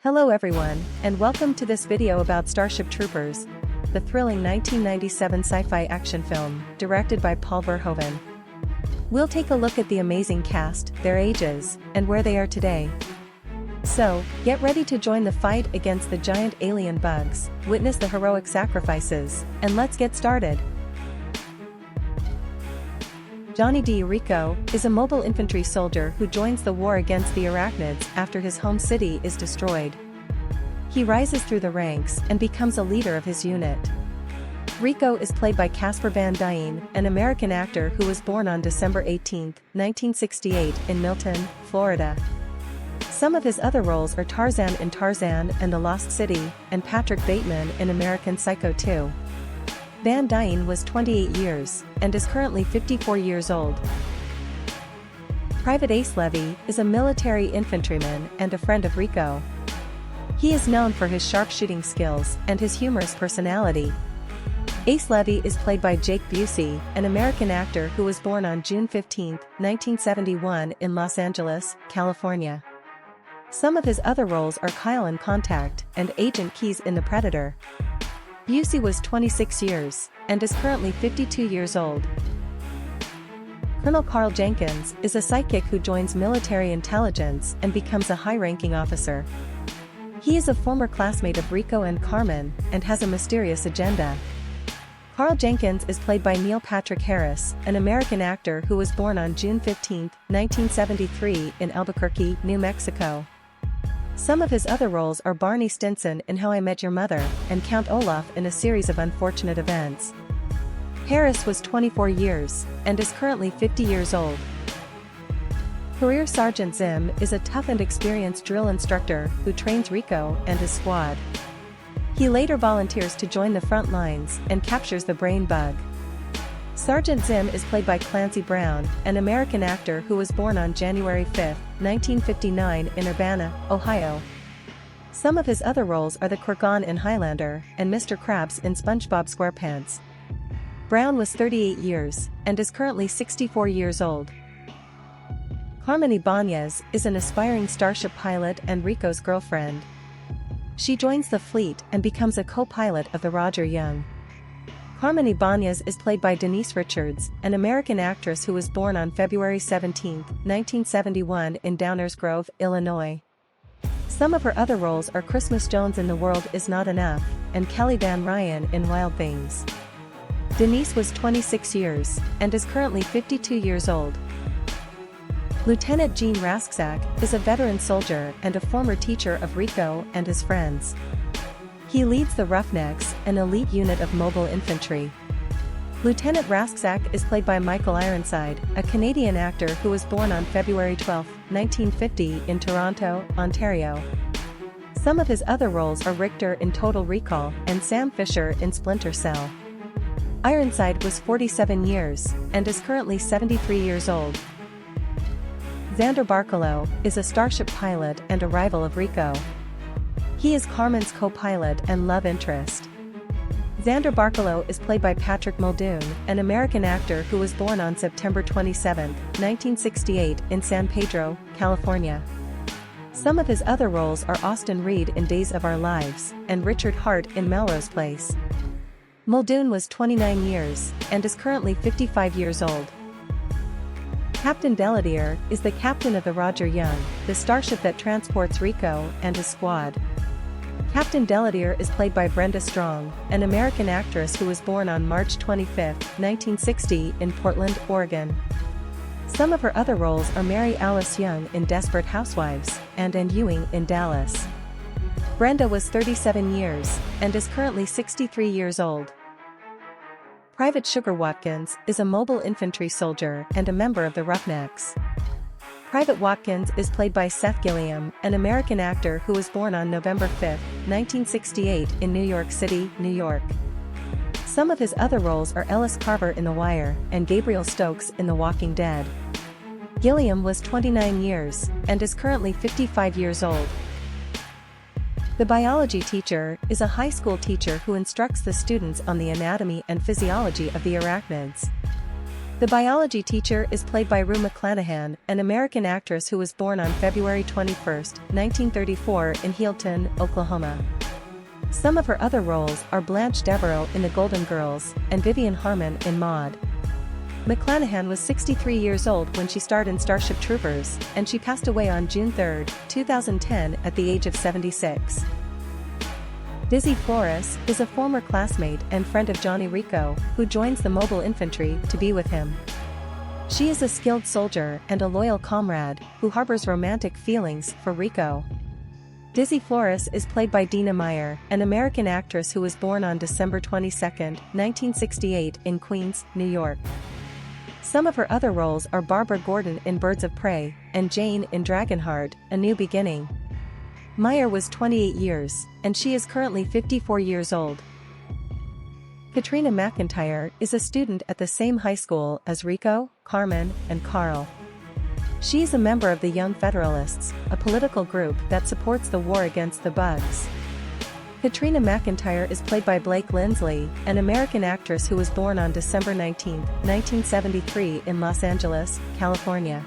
Hello everyone, and welcome to this video about Starship Troopers, the thrilling 1997 sci-fi action film, directed by Paul Verhoeven. We'll take a look at the amazing cast, their ages, and where they are today. So, get ready to join the fight against the giant alien bugs, witness the heroic sacrifices, and let's get started. Johnny Rico is a mobile infantry soldier who joins the war against the Arachnids after his home city is destroyed. He rises through the ranks and becomes a leader of his unit. Rico is played by Casper Van Dien, an American actor who was born on December 18, 1968 in Milton, Florida. Some of his other roles are Tarzan in Tarzan and the Lost City, and Patrick Bateman in American Psycho 2. Van Dien was 28 years, and is currently 54 years old. Private Ace Levy is a military infantryman and a friend of Rico. He is known for his sharpshooting skills and his humorous personality. Ace Levy is played by Jake Busey, an American actor who was born on June 15, 1971 in Los Angeles, California. Some of his other roles are Kyle in Contact and Agent Keys in The Predator. Busey was 26 years, and is currently 52 years old. Colonel Carl Jenkins is a psychic who joins military intelligence and becomes a high-ranking officer. He is a former classmate of Rico and Carmen, and has a mysterious agenda. Carl Jenkins is played by Neil Patrick Harris, an American actor who was born on June 15, 1973 in Albuquerque, New Mexico. Some of his other roles are Barney Stinson in How I Met Your Mother, and Count Olaf in a series of unfortunate events. Harris was 24 years, and is currently 50 years old. Career Sergeant Zim is a tough and experienced drill instructor who trains Rico and his squad. He later volunteers to join the front lines and captures the brain bug. Sergeant Zim is played by Clancy Brown, an American actor who was born on January 5, 1959 in Urbana, Ohio. Some of his other roles are the Kurgan in Highlander and Mr. Krabs in SpongeBob SquarePants. Brown was 38 years, and is currently 64 years old. Carmen Ibanez is an aspiring Starship pilot and Rico's girlfriend. She joins the fleet and becomes a co-pilot of the Roger Young. Carmen Ibanez is played by Denise Richards, an American actress who was born on February 17, 1971 in Downers Grove, Illinois. Some of her other roles are Christmas Jones in The World Is Not Enough, and Kelly Van Ryan in Wild Things. Denise was 26 years, and is currently 52 years old. Lieutenant Gene Raskzak is a veteran soldier and a former teacher of Rico and his friends. He leads the Roughnecks, an elite unit of mobile infantry. Lieutenant Raskzak is played by Michael Ironside, a Canadian actor who was born on February 12, 1950 in Toronto, Ontario. Some of his other roles are Richter in Total Recall and Sam Fisher in Splinter Cell. Ironside was 47 years, and is currently 73 years old. Xander Barkalow is a Starship pilot and a rival of Rico. He is Carmen's co-pilot and love interest. Xander Barkalow is played by Patrick Muldoon, an American actor who was born on September 27, 1968 in San Pedro, California. Some of his other roles are Austin Reed in Days of Our Lives, and Richard Hart in Melrose Place. Muldoon was 29 years, and is currently 55 years old. Captain Deladier is the captain of the Roger Young, the starship that transports Rico and his squad. Captain Deladier is played by Brenda Strong, an American actress who was born on March 25, 1960 in Portland, Oregon. Some of her other roles are Mary Alice Young in Desperate Housewives, and Ann Ewing in Dallas. Brenda was 37 years, and is currently 63 years old. Private Sugar Watkins is a mobile infantry soldier and a member of the Roughnecks. Private Watkins is played by Seth Gilliam, an American actor who was born on November 5, 1968 in New York City, New York. Some of his other roles are Ellis Carver in The Wire and Gabriel Stokes in The Walking Dead. Gilliam was 29 years, and is currently 55 years old. The biology teacher is a high school teacher who instructs the students on the anatomy and physiology of the arachnids. The biology teacher is played by Rue McClanahan, an American actress who was born on February 21, 1934 in Healdton, Oklahoma. Some of her other roles are Blanche Devereaux in The Golden Girls and Vivian Harmon in Maude. McClanahan was 63 years old when she starred in Starship Troopers, and she passed away on June 3, 2010 at the age of 76. Dizzy Flores is a former classmate and friend of Johnny Rico, who joins the Mobile Infantry to be with him. She is a skilled soldier and a loyal comrade who harbors romantic feelings for Rico. Dizzy Flores is played by Dina Meyer, an American actress who was born on December 22, 1968 in Queens, New York. Some of her other roles are Barbara Gordon in Birds of Prey and Jane in Dragonheart: A New Beginning. Meyer was 28 years, and she is currently 54 years old. Katrina McIntyre is a student at the same high school as Rico, Carmen, and Carl. She is a member of the Young Federalists, a political group that supports the war against the bugs. Katrina McIntyre is played by Blake Lindsley, an American actress who was born on December 19, 1973 in Los Angeles, California.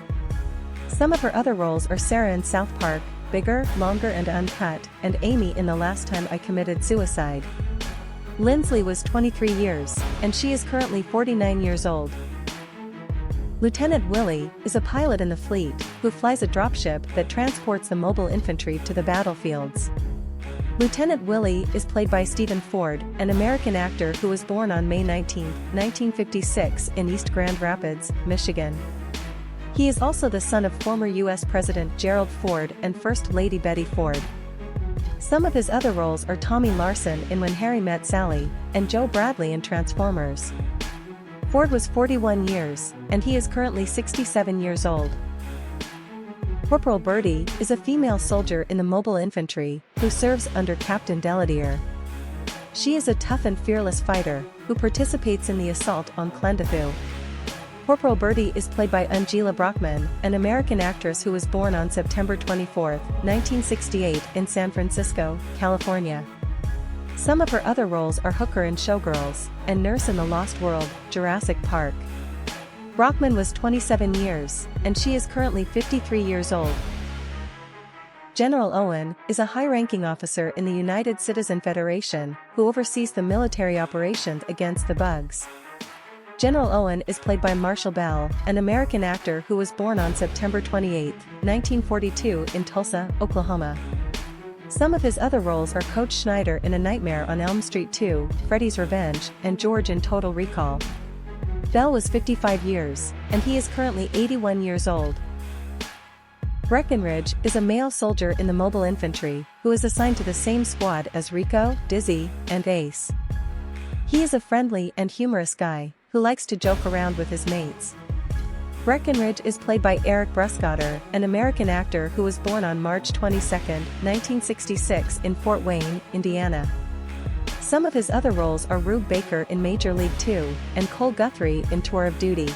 Some of her other roles are Sarah in South Park, Bigger, Longer and Uncut, and Amy in The Last Time I Committed Suicide. Lindsley was 23 years, and she is currently 49 years old. Lieutenant Willie is a pilot in the fleet who flies a dropship that transports the Mobile Infantry to the battlefields. Lieutenant Willie is played by Stephen Ford, an American actor who was born on May 19, 1956 in East Grand Rapids, Michigan. He is also the son of former U.S. President Gerald Ford and First Lady Betty Ford. Some of his other roles are Tommy Larson in When Harry Met Sally, and Joe Bradley in Transformers. Ford was 41 years, and he is currently 67 years old. Corporal Birdie is a female soldier in the Mobile Infantry who serves under Captain Deladier. She is a tough and fearless fighter who participates in the assault on Klendathu. Corporal Birdie is played by Angela Brockman, an American actress who was born on September 24, 1968 in San Francisco, California. Some of her other roles are Hooker in Showgirls and Nurse in The Lost World: Jurassic Park. Brockman was 27 years, and she is currently 53 years old. General Owen is a high-ranking officer in the United Citizen Federation who oversees the military operations against the bugs. General Owen is played by Marshall Bell, an American actor who was born on September 28, 1942 in Tulsa, Oklahoma. Some of his other roles are Coach Schneider in A Nightmare on Elm Street 2, Freddy's Revenge, and George in Total Recall. Bell was 55 years, and he is currently 81 years old. Breckenridge is a male soldier in the Mobile Infantry who is assigned to the same squad as Rico, Dizzy, and Ace. He is a friendly and humorous guy who likes to joke around with his mates. Breckenridge is played by Eric Bruscotter, an American actor who was born on March 22, 1966 in Fort Wayne, Indiana. Some of his other roles are Rube Baker in Major League 2 and Cole Guthrie in Tour of Duty.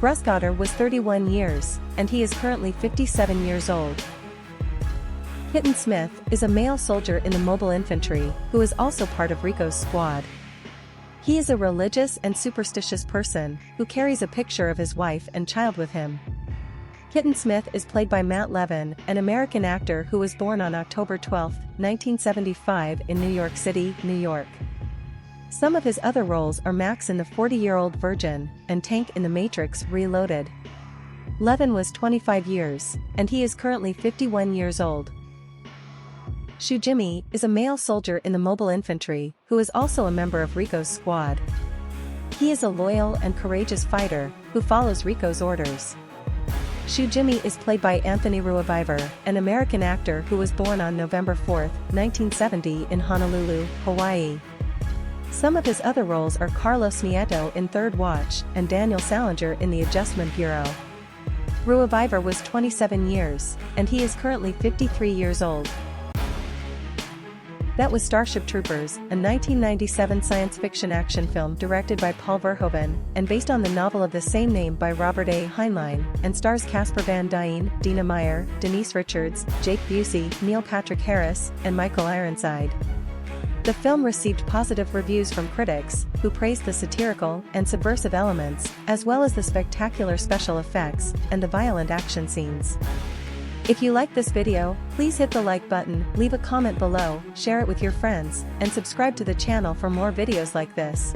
Bruscotter was 31 years, and he is currently 57 years old. Kitten Smith is a male soldier in the Mobile Infantry who is also part of Rico's squad. He is a religious and superstitious person who carries a picture of his wife and child with him. Kitten Smith is played by Matt Levin, an American actor who was born on October 12, 1975 in New York City, New York. Some of his other roles are Max in The 40-Year-Old Virgin and Tank in The Matrix Reloaded. Levin was 25 years, and he is currently 51 years old. Shoe Jimmy is a male soldier in the Mobile Infantry who is also a member of Rico's squad. He is a loyal and courageous fighter who follows Rico's orders. Shoe Jimmy is played by Anthony Ruaviver, an American actor who was born on November 4, 1970 in Honolulu, Hawaii. Some of his other roles are Carlos Nieto in Third Watch and Daniel Salinger in The Adjustment Bureau. Ruaviver was 27 years, and he is currently 53 years old. That was Starship Troopers, a 1997 science fiction action film directed by Paul Verhoeven, and based on the novel of the same name by Robert A. Heinlein, and stars Casper Van Dien, Dina Meyer, Denise Richards, Jake Busey, Neil Patrick Harris, and Michael Ironside. The film received positive reviews from critics, who praised the satirical and subversive elements, as well as the spectacular special effects and the violent action scenes. If you like this video, please hit the like button, leave a comment below, share it with your friends, and subscribe to the channel for more videos like this.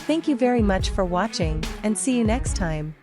Thank you very much for watching, and see you next time.